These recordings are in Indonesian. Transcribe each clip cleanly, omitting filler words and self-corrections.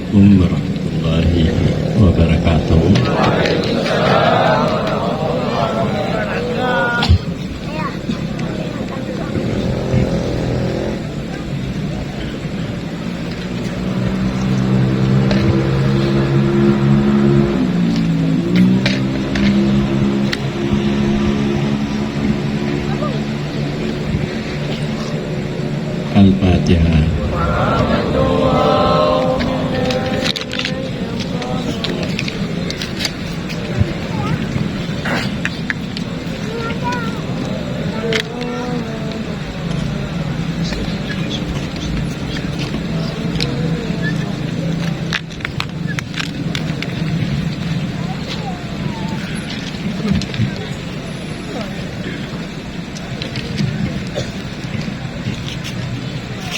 Assalamualaikum warahmatullahi wabarakatuh. Al-Fatihah.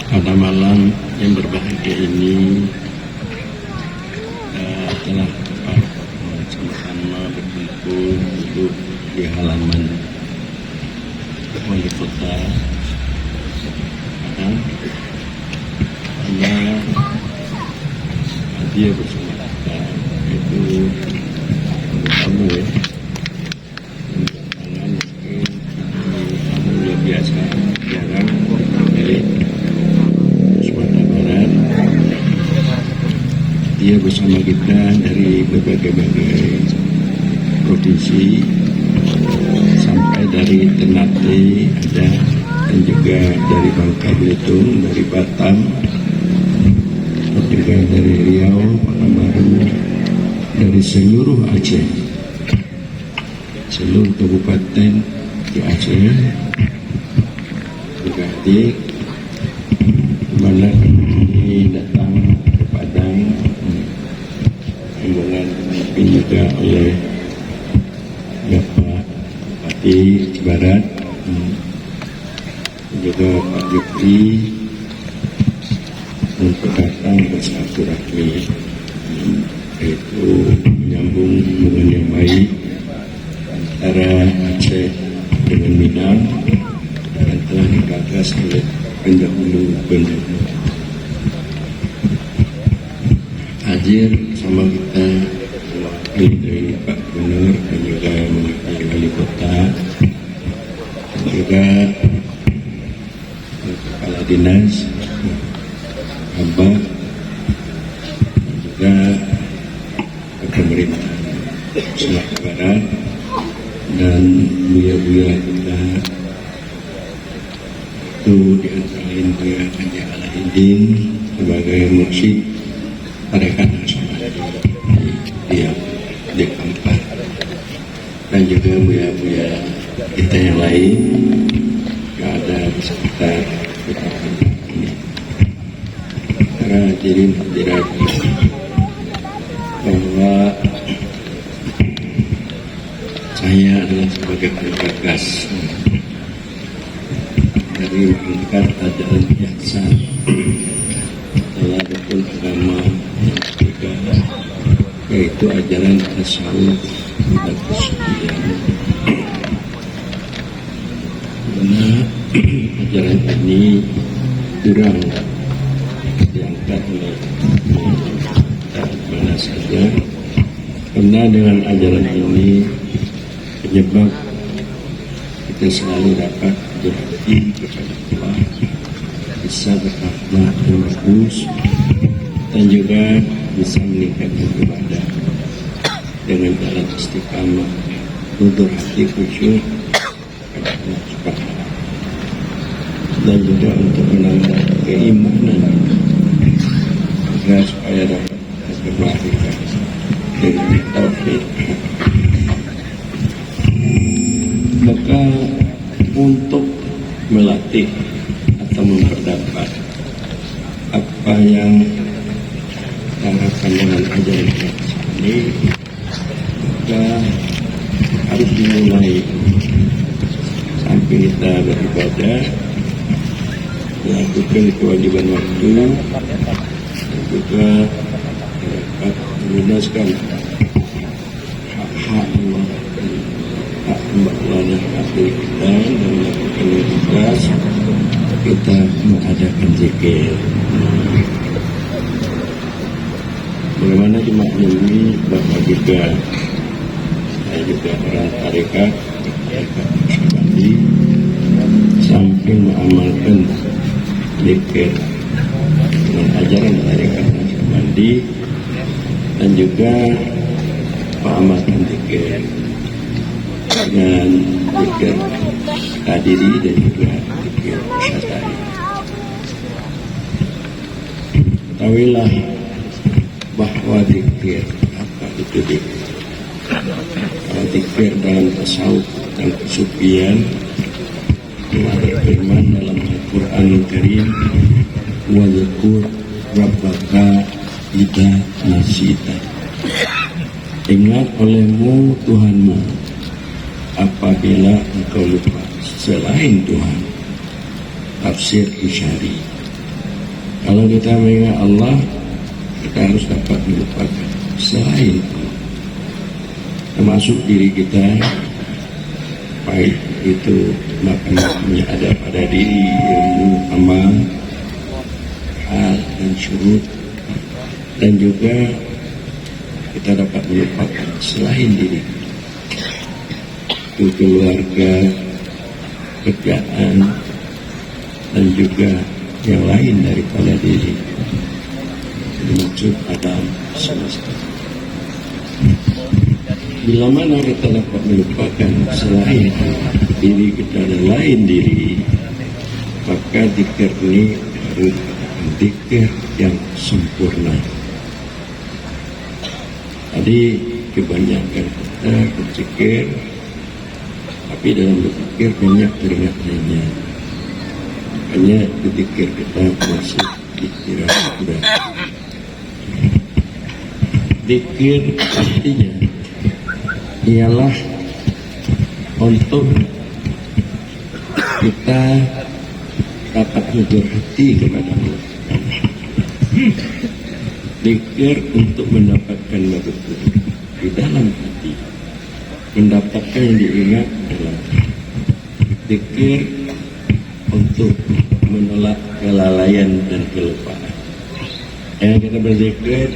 Pada malam yang berbahagia ini telah sama-sama berkumpul duduk di halaman wali kota Padang karena dia bersama kita itu tamu ya, tangan mungkin tamu luar biasa, jarang dari Sumatera Barat. Dia bersama kita dari berbagai provinsi sampai dari Ternate ada, dan juga dari Bangka Belitung, dari Batam, dan juga dari Riau, Pekanbaru, dari seluruh Aceh, seluruh kabupaten di Aceh juga hadir. Mana kami datang ke Padang, rombongan dipimpin juga oleh Bapak Bupati Barat, juga Pak Jupri, untuk datang bersilaturahmi, yaitu menyambung hubungan yang baik antara Aceh dengan Minang yang telah digagas oleh pendahulu. Hadir sama kita mewakili dari Pak Gubernur dan juga mewakili wali kota, dan juga kepala dinas, Abah, dan juga pemerintah Sumatera Barat, dan buya-buya kita itu di antara lain Buya Haji Alaidin sebagai mursyid Tarekat Nasional di Kampar, dan juga buya-buya kita yang lain yang ada di sekitar kita ini. Para hadirin hadirat, bahwa saya adalah sebagai penggagas dari mengangkat ajaran ihsan dalam rukun agama yang ketiga, yaitu ajaran tasawuf dan kesucian. Karena ajaran ini kurang diangkat oleh mana saja, karena dengan ajaran ini penyebab kita selalu dapat berhati kepada Allah, bisa berakhlak yang bagus, dan juga bisa meningkatkan ibadah dengan jalan istiqamah, tutur hati khusyuk kepada Allah Subhanahu wa Ta'ala, dan juga untuk menambah keimanan agar supaya dapat terklarifikasi dengan taufik. Maka untuk melatih atau memperdapat apa yang diharapkan dengan ajaran ini, maka harus dimulai sampai kita beribadah, melakukan kewajiban waktu, dan juga dapat melunaskan hak-hak Allah, hak Allah dan hak kita, dan melakukan tugas kita mengadakan zikir. maklumi bahwa juga saya juga orang tarekat Naqsyabandi, samping mengamalkan zikir dengan ajaran tarekat Naqsyabandi dan juga mengamalkan zikir dengan zikir Qadiri dan juga zikir Syatari. Ketahuilah bahwa zikir, apa itu zikir? Kalau zikir dalam tasawuf dan kesufian, Allah berfirman dalam Al-Quran Al-Karim, wa dzkur rabbaka idza nasita. Ingat olehmu Tuhanmu apabila engkau lupa. Selain Tuhan, tafsir Isyari. Kalau kita mengingat Allah, kita harus dapat melupakan selain Allah, termasuk diri kita. Baik itu maknanya ada pada diri, ilmu, amal, hal dan syurut, dan juga kita dapat melupakan selain diri, itu keluarga, kerjaan, dan juga yang lain daripada diri. Dimaksud alam semesta. Bila mana kita dapat melupakan selain diri kita dan lain diri, maka zikir ini harus zikir yang sempurna. Tadi kebanyakan kita berzikir, tapi dalam berzikir banyak teringat lainnya. Makanya zikir kita masih dikira-kira. Zikir artinya ialah untuk kita dapat berhati kepada Allah. Zikir untuk mendapatkan maghfirah di dalam hati, mendapatkan yang diingat dalam hati. Zikir untuk menolak kelalaian dan kelupaan. Yang kita berzikir,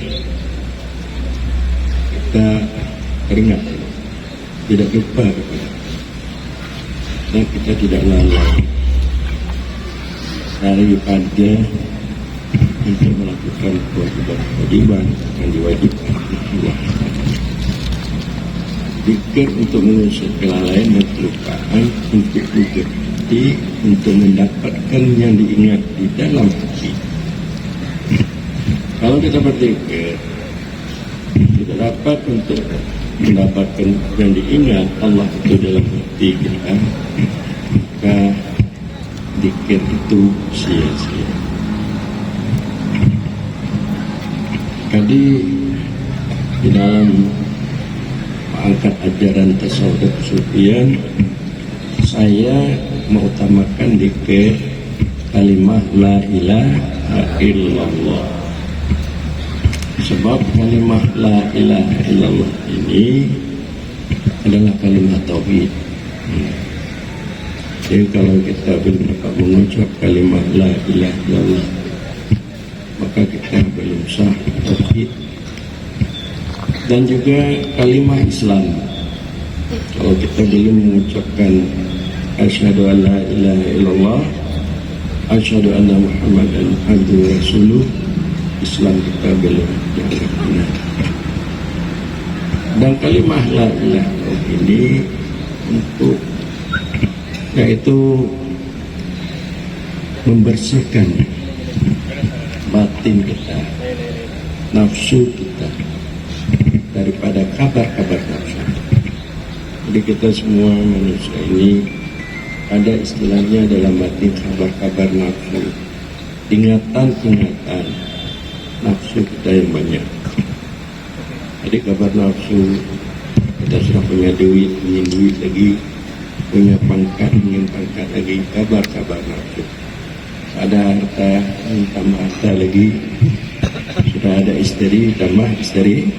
kita teringat, tidak lupa kepada, dan kita tidak lalai daripada untuk melakukan kewajiban yang diwajibkan Allah. Zikir untuk mengusir kelalaian dan kelupaan, untuk mengerti, untuk mendapatkan yang diingat di dalam hati. Kalau kita berzikir tidak dapat untuk mendapatkan yang diingat Allah itu dalam hati kita, maka zikir itu sia-sia. Tadi di dalam mengangkat ajaran tasawuf dan kesufian, saya mengutamakan zikir kalimat la ilaha illallah. Sebab kalimat la ilaha illallah ini adalah kalimat tauhid. Jadi kalau kita belum dapat mengucap kalimat la ilaha illallah, maka kita belum sah tauhid. Dan juga kalimat Islam, kalau kita belum mengucapkan asyhadu an la ilaha illallah, asyhadu anna muhammadan abduhu rasuluh, Islam kita belum dianggap benar. Dan kalimat la ilaha illallah ini untuk, yaitu membersihkan batin kita, nafsu kita daripada kabar-kabar nafsu. Jadi kita semua manusia ini ada istilahnya dalam batin kabar-kabar nafsu, ingatan-ingatan nafsu kita yang banyak. Jadi kabar nafsu, kita sudah punya duit, ingin duit lagi, punya pangkat, ingin pangkat lagi, kabar-kabar nafsu. Ada harta, tambah harta lagi, sudah ada istri, tambah istri,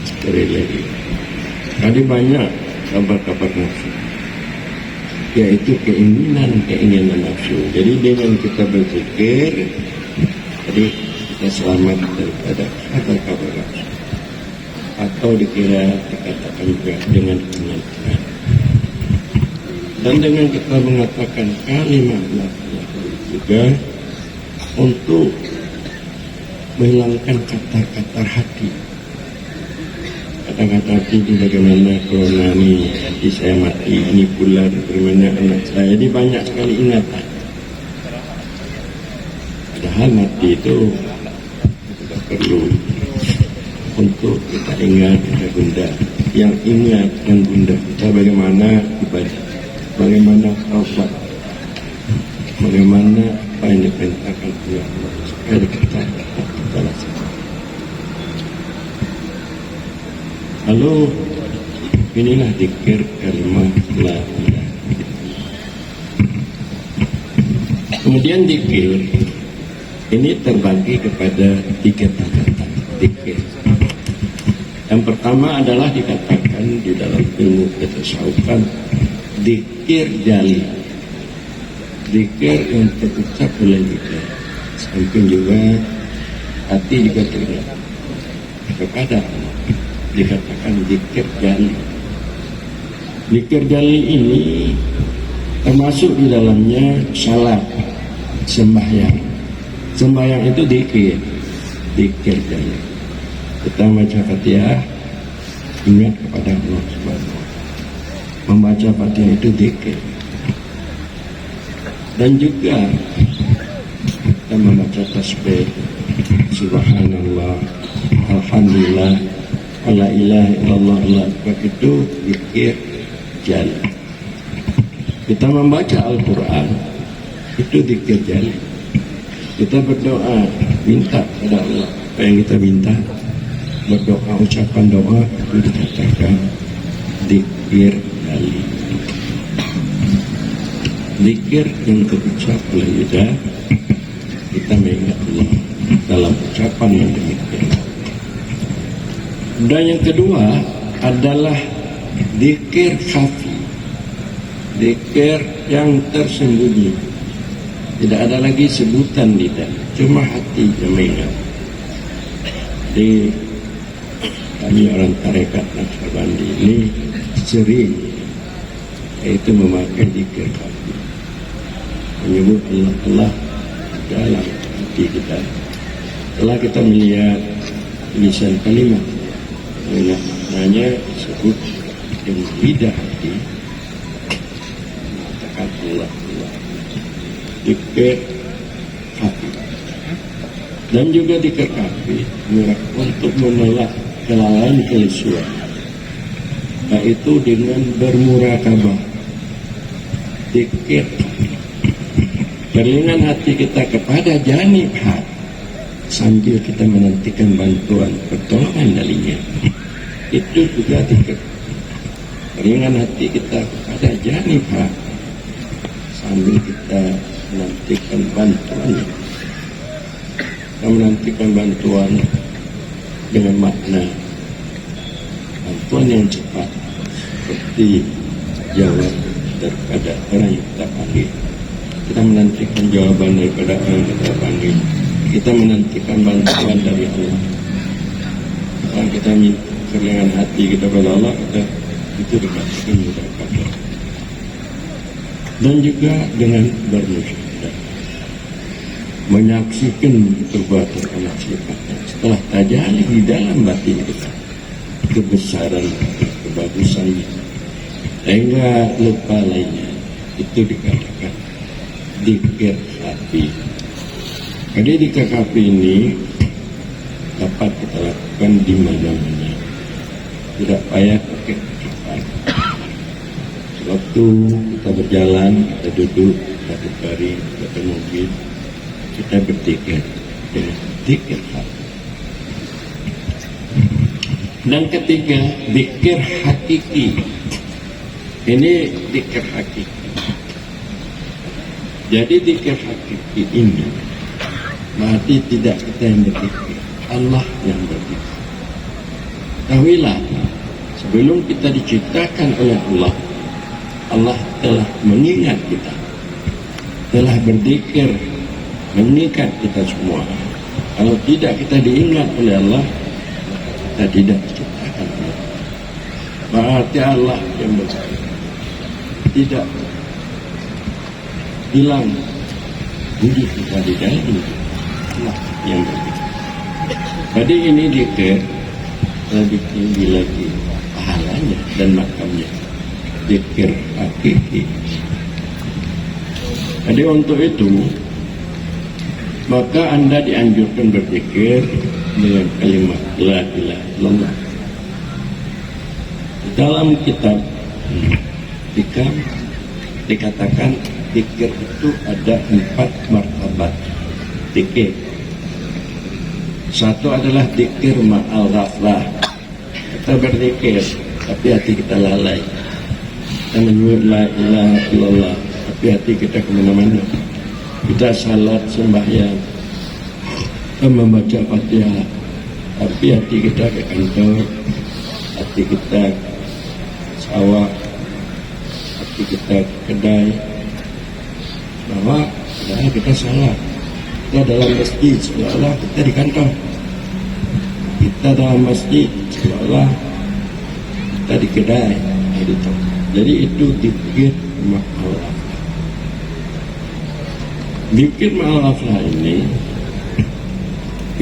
istri lagi. Jadi banyak kabar-kabar nafsu, yaitu keinginan nafsu. Jadi dengan kita berzikir, jadi kita selamat daripada kabar-kabar rasul, atau dikatakan juga dengan kemenangan. Dan dengan kita mengatakan kalimat la ilaha juga untuk menghilangkan kata-kata hati. Kata-kata hati itu bagaimana corona ini, hati saya mati, ini bulan, bagaimana anak saya, jadi banyak sekali ingatan. Padahal mati itu tidak perlu untuk kita ingat ada bunda. Yang ingat yang bunda kita bagaimana ibadah, bagaimana taubat, bagaimana apa yang diperintahkan oleh Allah supaya kita laksanakan. Lalu inilah zikir kalimat la ilaha illallah. Kemudian zikir ini terbagi kepada 3 tingkatan zikir. Yang pertama adalah dikatakan di dalam ilmu ketasawufan zikir jali, zikir yang terucap oleh lidah, samping juga hati juga teringat kepada Allah, dikatakan zikir jali. Zikir jali ini termasuk di dalamnya salat, sembahyang. Sembahyang itu zikir jali. Kita baca Fatihah, ingat kepada Allah Subhanahu wa Ta'ala. Membaca Fatihah itu zikir. Dan juga kita membaca tasbih, subhanallah, alhamdulillah, la ilaha illallah, Allah akbar, itu zikir jali. Kita membaca Al-Quran, itu zikir jali. Kita berdoa, minta kepada Allah apa yang kita minta, berdoa, ucapan doa, itu dikatakan zikir jali. Zikir yang terucap oleh lidah, kita mengingat Allah dalam ucapan yang demikian. Dan yang kedua adalah zikir khafi, zikir yang tersembunyi. Tidak ada lagi sebutan lidah, cuma hati yang mengingat. Jadi kami orang tarekat Naqsyabandi ini sering yaitu memakai zikir khafi, menyebut Allah dalam hati kita. Setelah kita melihat tulisan kalimat, maknanya disebut dengan lidah hati, mengatakan Allah, zikir khafi. Dan juga zikir khafi untuk menolak kelalaian kelisuan, yaitu dengan bermurakabah. Zikir beriringan hati kita kepada janib hak sambil kita menantikan bantuan pertolongan darinya. Itu juga zikir. Beriringan hati kita kepada janib hak sambil kita menantikan bantuan. Kita menantikan bantuan dengan makna bantuan yang cepat, seperti jawab daripada orang yang kita panggil. Kita menantikan jawaban daripada orang yang kita panggil. Kita menantikan bantuan dari Allah. Kalau kita minta keringan hati kita kepada Allah, kita itu dikatakan mudah kabar. Dan juga dengan bermusyahadah, menyaksikan perbuatan Allah sifatnya setelah tajali di dalam batin kita kebesaran, kebagusannya, sehingga lupa lainnya. Itu dikatakan zikir hati. Jadi zikir hati ini dapat kita lakukan di mana-mana. Tidak payah pakai ucapan. Waktu kita berjalan, kita duduk, kita berbaring, kita mobil, kita berzikir dengan zikir hati. Dan ketiga, zikir hakiki. Ini zikir hakiki. Jadi zikir hakiki ini berarti tidak kita yang berzikir, Allah yang berzikir. Ketahuilah, sebelum kita diciptakan oleh Allah, Allah telah mengingat kita, telah berzikir, mengingat kita semua. Kalau tidak kita diingat oleh Allah, kita tidak diciptakan oleh Allah. Berarti Allah yang bersama, tidak hilang wujud kita di dalam wujud Allah yang berbeda. Jadi ini dikir lebih tinggi lagi pahalanya dan makamnya, dikir hakiki. Jadi untuk itu maka Anda dianjurkan berzikir dengan kalimat la ilaha illallah. Dalam kitab Hikam dikatakan zikir itu ada 4 martabat zikir. Satu adalah zikir ma'al ghaflah. Kita berzikir tapi hati kita lalai. Kita menyebut la ilaha illallah tapi hati kita kemana-mana. Kita salat sembahyang, kita membaca Fatihah tapi hati kita ke kantor, hati kita sawah, hati kita kedai. Bahwa padahal kita salah. Kita dalam masjid seolah-olah kita di kantor, kita dalam masjid seolah kita di kedai gitu. Jadi itu zikir ma'al ghaflah. Zikir ma'al ghaflah ini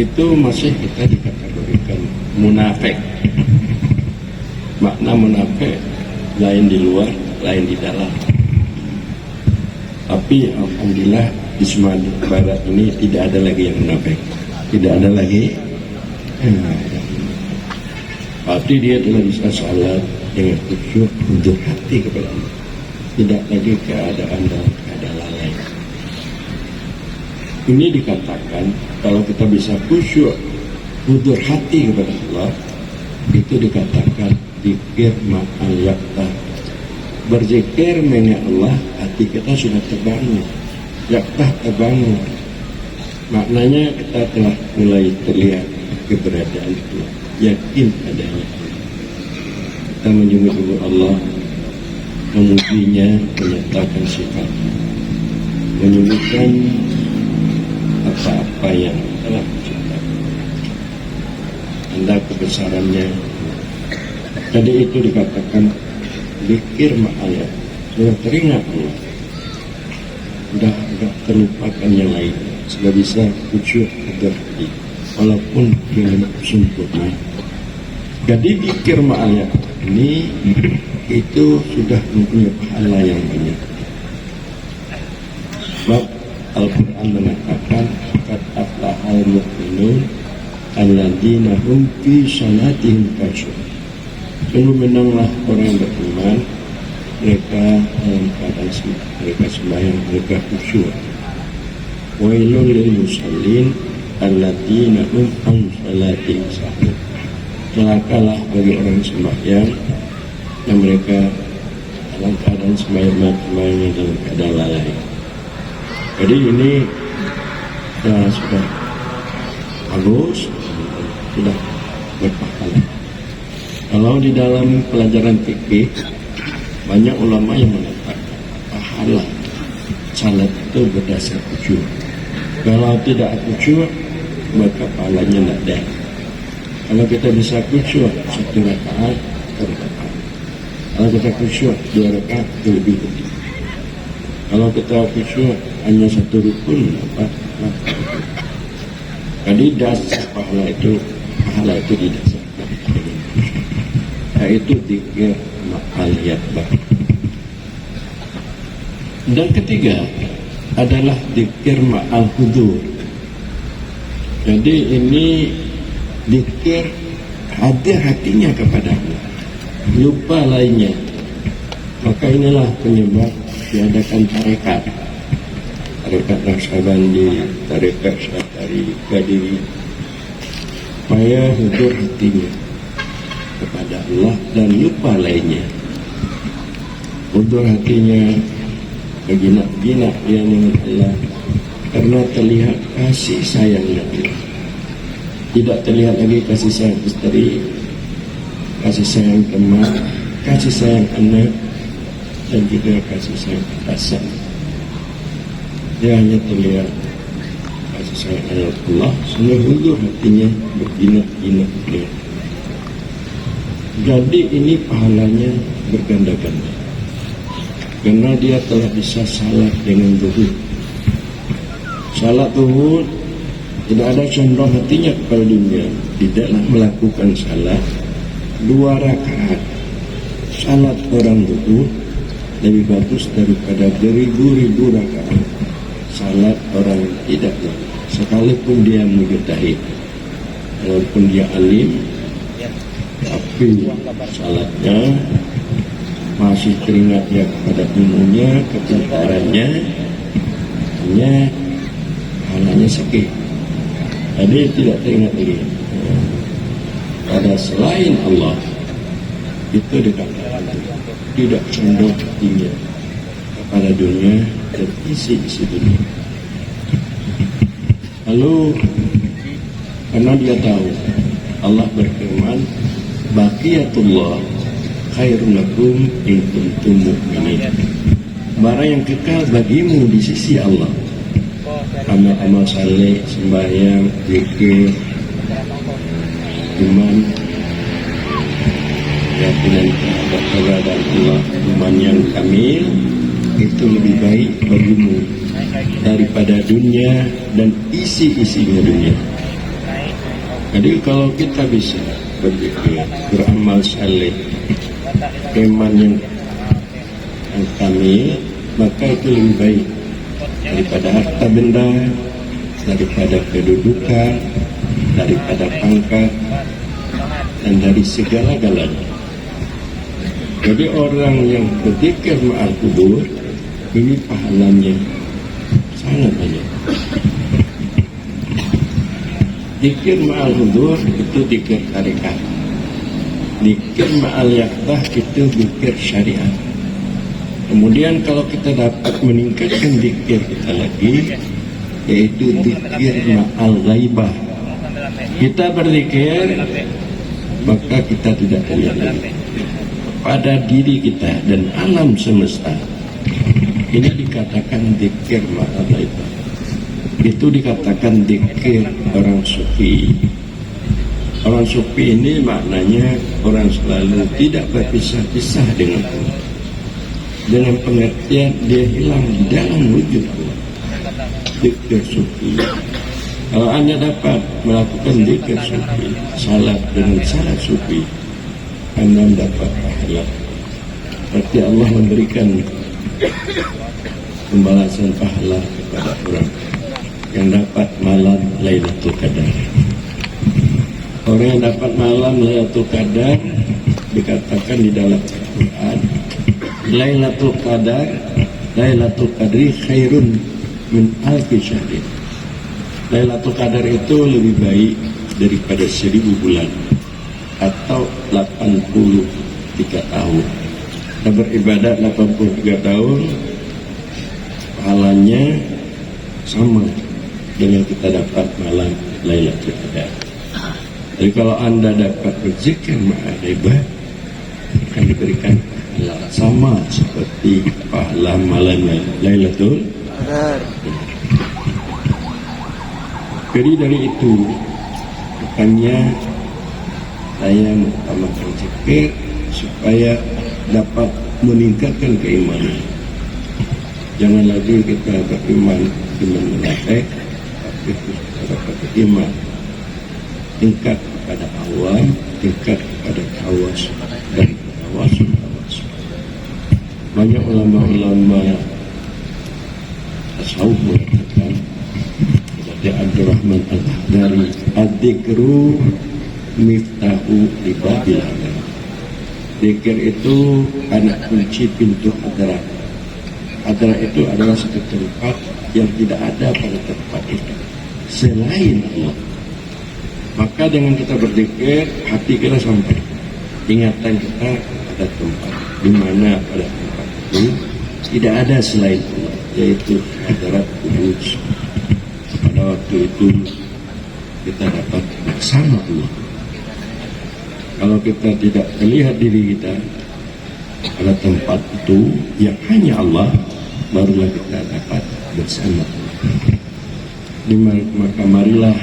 itu masih kita dikategorikan munafik. Makna munafik lain di luar, lain di dalam. Tapi alhamdulillah di Sumatera Barat ini tidak ada lagi yang munafik, tidak ada lagi. Berarti dia telah bisa salat dengan khusyuk, hujur hati kepada Allah. Tidak lagi keadaan dalam keadaan lalai. Ini dikatakan kalau kita bisa khusyuk, hujur hati kepada Allah, itu dikatakan zikir ma'al yaqtah. Berzikir mengingat Allah, hati kita sudah terbangun, yaqtah terbangun. Maknanya kita telah mulai terlihat keberadaan Allah, yakin adanya Allah. Kita menyebut Allah, memujinya, menyatakan sifatnya, menyebutkan apa-apa yang telah diciptakan, tanda kebesarannya. Jadi itu dikatakan zikir ma'al, sudah teringat Allah, sudah terlupakan yang lain, sudah bisa khusyuk berhati walaupun belum sempurna. Jadi zikir ma'al ini itu sudah mempunyai pahala yang banyak. Sebab Al-Quran mengatakan qad aflahal mu'minun alladzina hum fi salatihim khashu'un. Sungguh menanglah orang yang beriman, mereka dalam keadaan mereka sembahyang, mereka khusyuk. Wailul lil musallin alladzina hum an salatihim sahun. Celakalah bagi orang sembahyang yang mereka dalam keadaan sembahyang dalam keadaan lalai. Jadi ini sudah bagus, sudah berpahala. Kalau di dalam pelajaran fikih banyak ulama yang mengatakan pahala salat itu berdasar khusyuk. Kalau tidak khusyuk maka pahalanya tidak ada. Kalau kita bisa khusyuk 1 rakaat, 1 rakaat. Kalau kita khusyuk 2 rakaat, itu lebih tinggi. Kalau kita khusyuk hanya 1 rukun, apa? Jadi dasar pahala itu didasarkan dengan khusyuk. Yaitu zikir ma'al yaqtah. Dan ketiga adalah zikir ma'al hudur. Jadi ini zikir hadir hatinya kepada Allah, lupa lainnya. Maka inilah penyebab diadakan tarekat Naqsabandi, tarekat Syatari, Qadiri, supaya hudur hatinya kepada Allah dan lupa lainnya. Hudur hatinya berginak-ginak dia dengan Allah karena terlihat kasih sayangnya Allah. Tidak terlihat lagi kasih sayang istri, kasih sayang teman, kasih sayang anak, dan juga kasih sayang atasan. Dia hanya terlihat kasih sayang Allah, sehingga huzur hatinya berjinak-jinak. Jadi ini pahalanya berganda-ganda, karena dia telah bisa salat dengan zuhud. Salat zuhud tidak ada condong hatinya kepada dunia. Di dalam melakukan salat 2 rakaat, salat orang zuhud lebih bagus daripada beribu-ribu rakaat salat orang tidak zuhud. Sekalipun dia mujtahid, walaupun dia alim, tapi salatnya masih teringat ya kepada ilmunya, kepintarannya, hanya sedikit. Jadi tidak teringat lagi pada selain Allah. Itu dikatakan tidak condong hatinya kepada dunia dan isi-isi dunia. Lalu karena dia tahu Allah berfirman, baqiyatullah khairun lakum in kuntum mu'minin. Barang yang kekal bagimu di sisi Allah, amal-amal saleh, sembahyang, zikir, iman, keyakinan terhadap keberadaan Allah, iman yang kamil, itu lebih baik bagimu daripada dunia dan isi-isinya dunia. Jadi kalau kita bisa berzikir, beramal saleh, iman yang kamil, maka itu lebih baik daripada harta benda, daripada kedudukan, daripada pangkat, dan dari segala-galanya. Jadi orang yang berzikir ma'al kubur, ini pahalanya sangat banyak. Zikir ma'al kubur itu zikir tarekat. Zikir ma'al yaqdah itu zikir syariat. Kemudian kalau kita dapat meningkatkan zikir kita lagi, yaitu zikir ma'al ghaibah. Kita berzikir, maka kita tidak terlihat pada diri kita dan alam semesta. Ini dikatakan zikir ma'al ghaibah. Itu dikatakan zikir orang sufi. Orang sufi ini maknanya orang selalu tidak berpisah-pisah dengan Allah, dengan pengertian dia hilang di dalam wujud Allah. Zikir sufi. Kalau Anda dapat melakukan zikir sufi, salat dengan salat sufi, Anda dapat pahala. Berarti Allah memberikan pembalasan pahala kepada orang yang dapat malam Lailatul Qadar. Orang yang dapat malam Lailatul Qadar dikatakan di dalam Al-Quran, Lailatul Qadar, Lailatul Qadri khairun min alfi syahrin. Lailatul Qadar itu lebih baik daripada 1000 bulan atau 83 tahun. Kita beribadat 83 tahun, pahalanya sama dengan kita dapat malam Lailatul Qadar. Jadi kalau Anda dapat berzikir ma'al ghaibah, akan diberikan pahala sama seperti pahala malam Lailatul Qadar. Jadi dari itu, bukannya saya mengutamakan zikir supaya dapat meningkatkan keimanan. Jangan lagi kita beriman menafik, tapi kita dapat beriman tingkat kepada awam, tingkat kepada kawas dan kawas. Banyak ulama-ulama tasawuf mengatakan, seperti Abdurrahman Al-Ahdari, ad-dzikru miftahu libabil hadarat. Zikir itu anak kunci pintu hadarat. Hadarat itu adalah satu tempat yang tidak ada pada tempat itu selain Allah. Maka dengan kita berzikir, hati kita sampai, ingatan kita pada tempat di mana pada tempat itu tidak ada selain Allah, yaitu hadarat kudus. Pada waktu itu kita dapat bersama Allah. Kalau kita tidak melihat diri kita pada tempat itu yang hanya Allah, barulah kita dapat bersama Allah. Maka marilah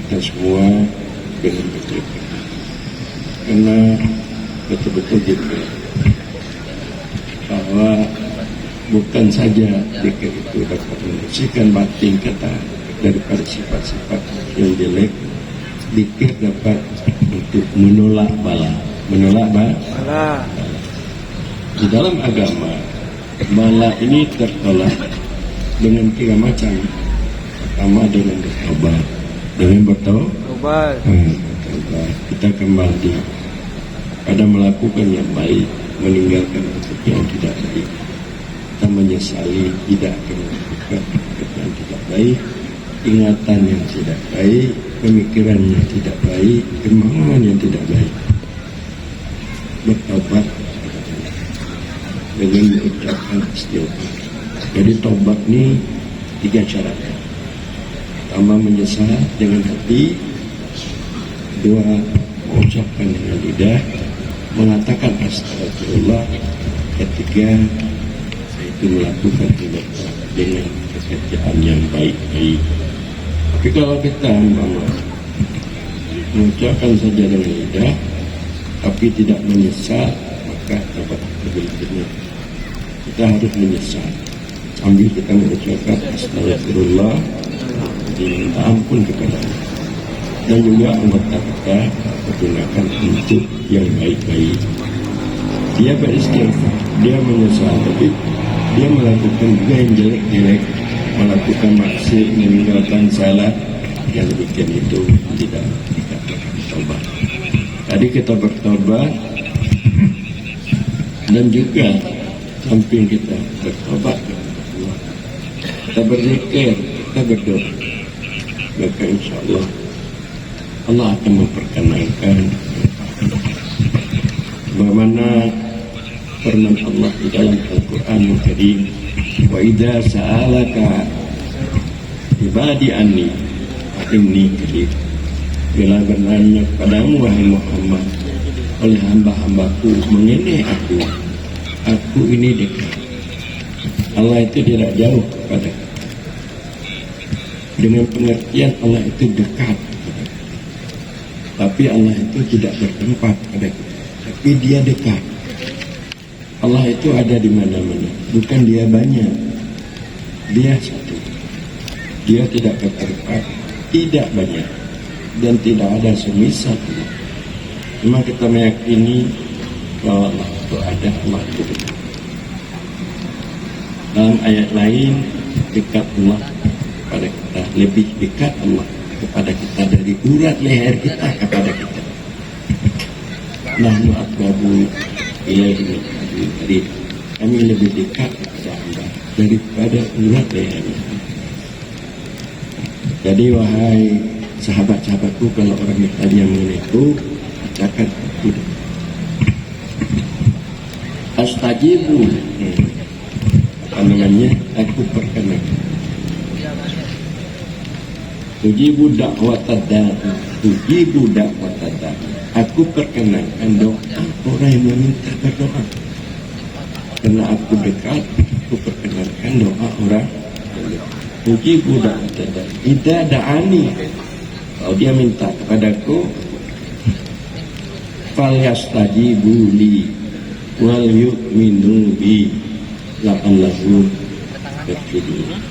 kita semua dengan betul-betul, karena betul-betul gitu bahwa bukan saja zikir itu dapat membersihkan batin kita daripada sifat-sifat yang jelek, zikir dapat untuk menolak bala. Di dalam agama, bala ini tertolak dengan 3 macam. Pertama dengan bertobat, kita kembali pada melakukan yang baik, meninggalkan yang tidak baik. Kita menyesali tidak akan melakukan yang tidak baik, ingatan yang tidak baik, pemikiran yang tidak baik, kemauan yang tidak baik. Bertobat dengan mengucapkan istighfar. Jadi tobat ini 3 syarat. Pertama, menyesal dengan hati. 2, mengucapkan dengan lidah, mengatakan astagfirullah. Ketiga, itu melakukan tindakan dengan pekerjaan yang baik-baik. Tapi kalau kita mengucapkan saja dengan lidah tapi tidak menyesal, maka tobat berikutnya kita harus menyesal sambil kita mengucapkan astagfirullah, diminta ampun kepada Allah, dan juga anggota kita gunakan untuk yang baik-baik. Dia beristighfar, dia menyesal, tapi dia melakukan juga yang jelek-jelek, melakukan maksiat, meninggalkan salah, yang demikian itu tidak dikatakan tobat. Tadi kita bertobat, dan juga samping kita bertobat, kita berzikir, kita berdoa, maka insya Allah Allah akan memperkenankan bagaimana firman Allah di dalam Al-Quran yang Karim, wa idza sa'alaka ibadi anni fa inni qarib. Bila bertanya padamu wahai Muhammad oleh hamba-hambaku mengenai aku ini dekat. Allah itu tidak jauh kepada kita. Dengan pengertian Allah itu dekat kepada kita. Tapi Allah itu tidak bertempat pada kita, tapi dia dekat. Allah itu ada di mana-mana, bukan dia banyak, dia satu. Dia tidak bertempat, tidak banyak, dan tidak ada semisal. Cuma kita meyakini bahwa Allah itu ada, Allah itu dekat. Dalam ayat lain, dekat Allah kepada kita, lebih dekat Allah kepada kita dari urat leher kita kepada kita. Nahnu aqrabu ilaihi min hablil warid. Kami lebih dekat kepada Allah daripada urat leher. Jadi wahai sahabat-sahabatku, kalau orang bertanya mengenai itu, bacakan itu. Astajibu, apa namanya? Aku perkenankan. Tujibu da'watad da'i, tujibu da'watad da'i. Aku perkenankan doa orang yang meminta berdoa. Karena aku dekat, aku perkenankan doa orang yang dekat. Tujibu da'watad da'i, idza da'ani. Kalau dia minta kepadaku, falyastajibu li wal yu'minu bi la'allahum yarshudun.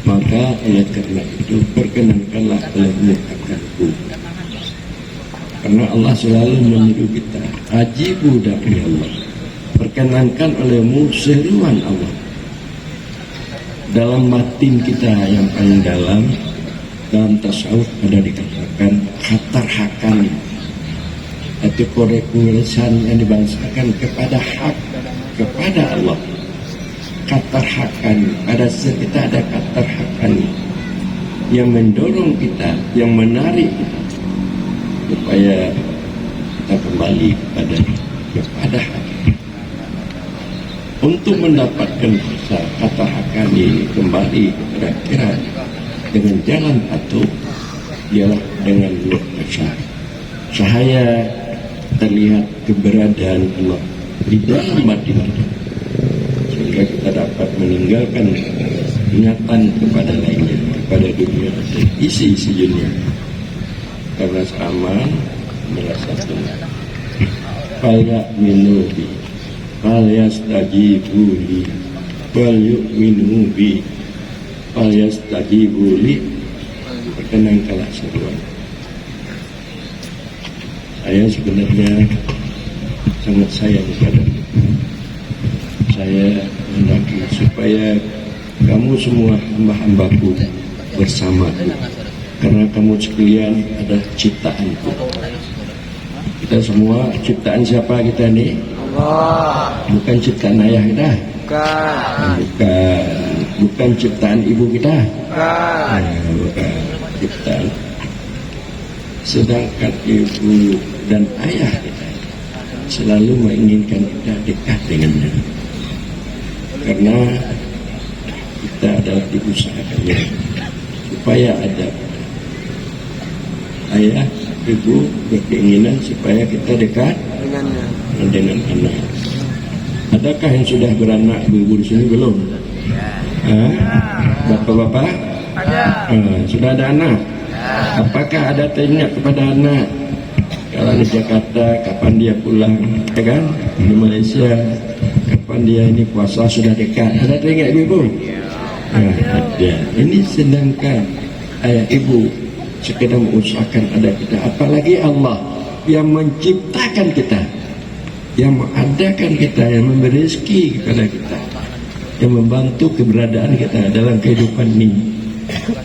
Maka oleh karena itu perkenankanlah olehmu akanku. Karena Allah selalu menyuruh kita, ajibu da'i Allah, perkenankan olehmu seruan Allah. Dalam batin kita yang paling dalam tasawuf ada dikatakan khatar hakani, atau korekulisan yang dibahasakan kepada hak, kepada Allah. Katar hakan, pada saat kita ada katar hakan yang mendorong kita, yang menarik kita supaya kita kembali kepada hak. Untuk mendapatkan katar hakan ini kembali kepada akhirat dengan jalan patuh, ialah dengan nur asyar. Cahaya terlihat keberadaan Allah di dalam batin kita, sehingga kita dapat meninggalkan ingatan kepada lainnya, kepada dunia dan isi-isi dunia. Karena aman merasa tenang. Faya minubi, falyastajibuli, falyu'minubi, falyastajibuli. Perkenankanlah seruan. Saya sebenarnya sangat sayang padamu. Saya mendaki supaya kamu semua hamba-hambaku bersamaku, karena kamu sekalian adalah ciptaanku. Kita semua ciptaan siapa kita nih? Allah. Bukan ciptaan ayah kita. Bukan ciptaan ibu kita. Bukan ciptaan. Sedangkan ibu dan ayah kita selalu menginginkan kita dekat dengannya, karena kita adalah diusahakannya supaya ada ayah ibu berkeinginan supaya kita dekat dengan anak. Adakah yang sudah beranak ibu di sini belum? Bapak-bapak? Sudah ada anak? Apakah ada teringat kepada anak? Kalau di Jakarta, kapan dia pulang? Ya kan? Di Malaysia, kapan dia ini puasa sudah dekat? Ada teringat ibu? Ada. Ini sedangkan ayah ibu sekedar mengusahakan ada kita. Apalagi Allah yang menciptakan kita, yang mengadakan kita, yang memberi rezeki kepada kita, yang membantu keberadaan kita dalam kehidupan ini,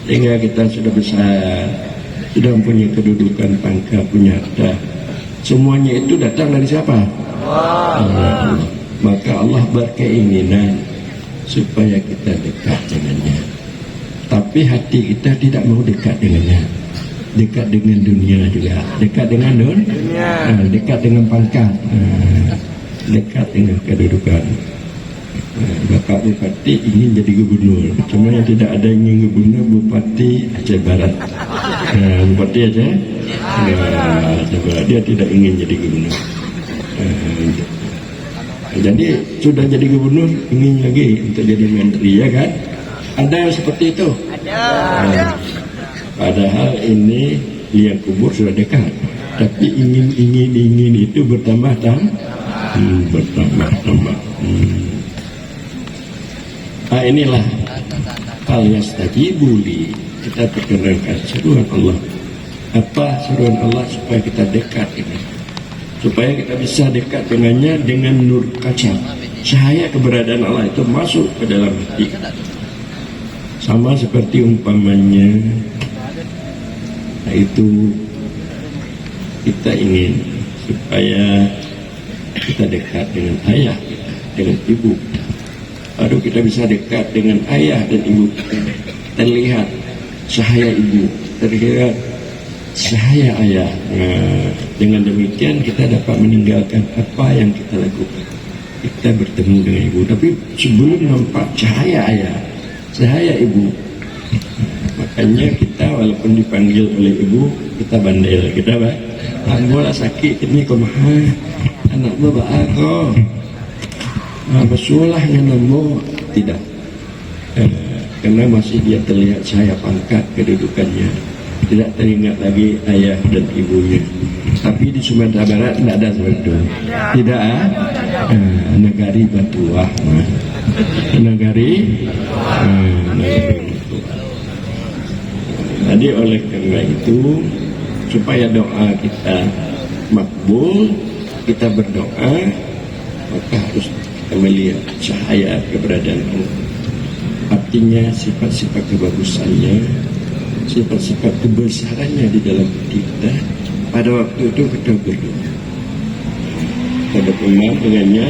sehingga kita sudah besar, sudah mempunyai kedudukan, pangkat, punya harta. Semuanya itu datang dari siapa? Allah. Maka Allah berkeinginan supaya kita dekat dengannya. Tapi hati kita tidak mau dekat dengannya. Dekat dengan dunia juga. Dekat dengan dunia. Dekat dengan pangkat. Dekat dengan kedudukan. Bapak Bupati ingin jadi gubernur, cuma yang tidak ada yang ingin gubernur Bupati Aceh Barat. Bupati Aceh Barat, dia tidak ingin jadi gubernur. Jadi sudah jadi gubernur, ingin lagi untuk jadi menteri, ya kan? Ada yang seperti itu. Padahal ini liang kubur sudah dekat, tapi ingin itu bertambah. Inilah falyastajibuli, kita perkenalkan seruan Allah. Apa seruan Allah? Supaya kita dekat dengan, supaya kita bisa dekat dengannya dengan nur kaca, cahaya keberadaan Allah itu masuk ke dalam hati. Sama seperti umpamanya, itu kita ingin supaya kita dekat dengan ayah kita, dengan ibu kita. Baru kita bisa dekat dengan ayah dan ibu kita. Terlihat cahaya ibu, terlihat cahaya ayah. Dengan demikian kita dapat meninggalkan apa yang kita lakukan. Kita bertemu dengan ibu, tapi sebelum nampak cahaya ayah, cahaya ibu, makanya kita walaupun dipanggil oleh ibu, kita bandel, kita bola sakit ini kumaha, anak bapak aku bersulah nganamo, tidak, karena masih dia terlihat cahaya pangkat kedudukannya, tidak teringat lagi ayah dan ibunya. Tapi di Sumatera Barat tidak ada seperti itu, tidak negari batuah, negari jadi oleh karena itu, supaya doa kita makbul, kita berdoa, maka harus kita melihat cahaya keberadaan Allah. Artinya sifat-sifat kebagusannya, sifat-sifat kebesarannya di dalam kita. Pada waktu itu kita berdoa, kita berteman dengannya,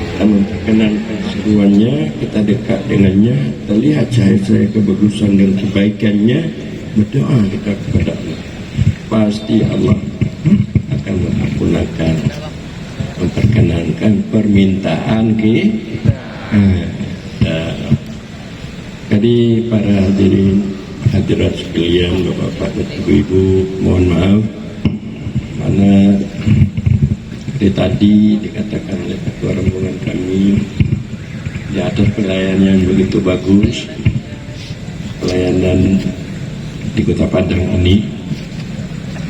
kita memperkenankan seruannya, kita dekat dengannya, terlihat cahaya-cahaya kebagusan dan kebaikannya, berdoa kita kepada Allah. Pasti Allah akan mengampunkan, memperkenankan permintaan kita. Jadi para hadirin hadirat sekalian, bapak-bapak dan ibu-ibu, mohon maaf karena dari tadi dikatakan oleh ketua rombongan kami di atas pelayanan yang begitu bagus, pelayanan di Kota Padang ini,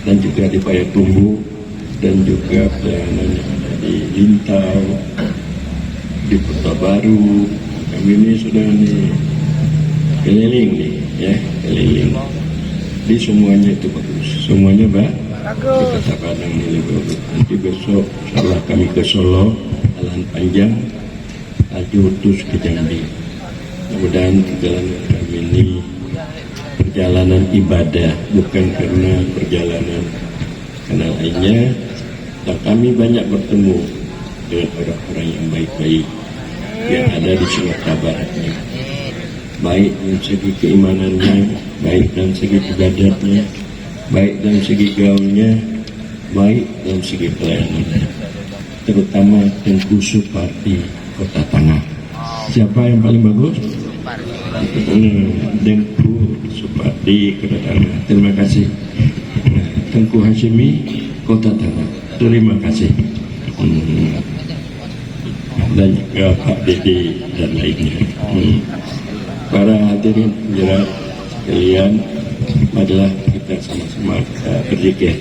dan juga di Payakumbuh, dan juga pelayanan yang ada di Lintau, di Kota Baru. Kami ini sudah keliling nih, ya, keliling. Di semuanya itu bagus, semuanya bagus. Di Kota Padang ini bagus. Nanti besok, insyaallah kami ke Solo, jalan panjang, laju terus ke Jambi. Mudah-mudahan perjalanan kami ini perjalanan ibadah, bukan karena perjalanan karena lainnya. Dan kami banyak bertemu dengan orang-orang yang baik-baik yang ada di Sumatera Baratnya, baik dari segi keimanannya, baik dari segi ibadatnya, baik dari segi gaulnya, baik dari segi pelayanannya, terutama Tengku Supardi Kota Tangah. Siapa yang paling bagus? Tengku Supardi Kota Tangah. Terima kasih. Tengku Hashimi Kota Tangah. Terima kasih. Dan juga Pak Dede dan lainnya. Para hadirin penjerat sekalian, adalah kita sama-sama berzikir.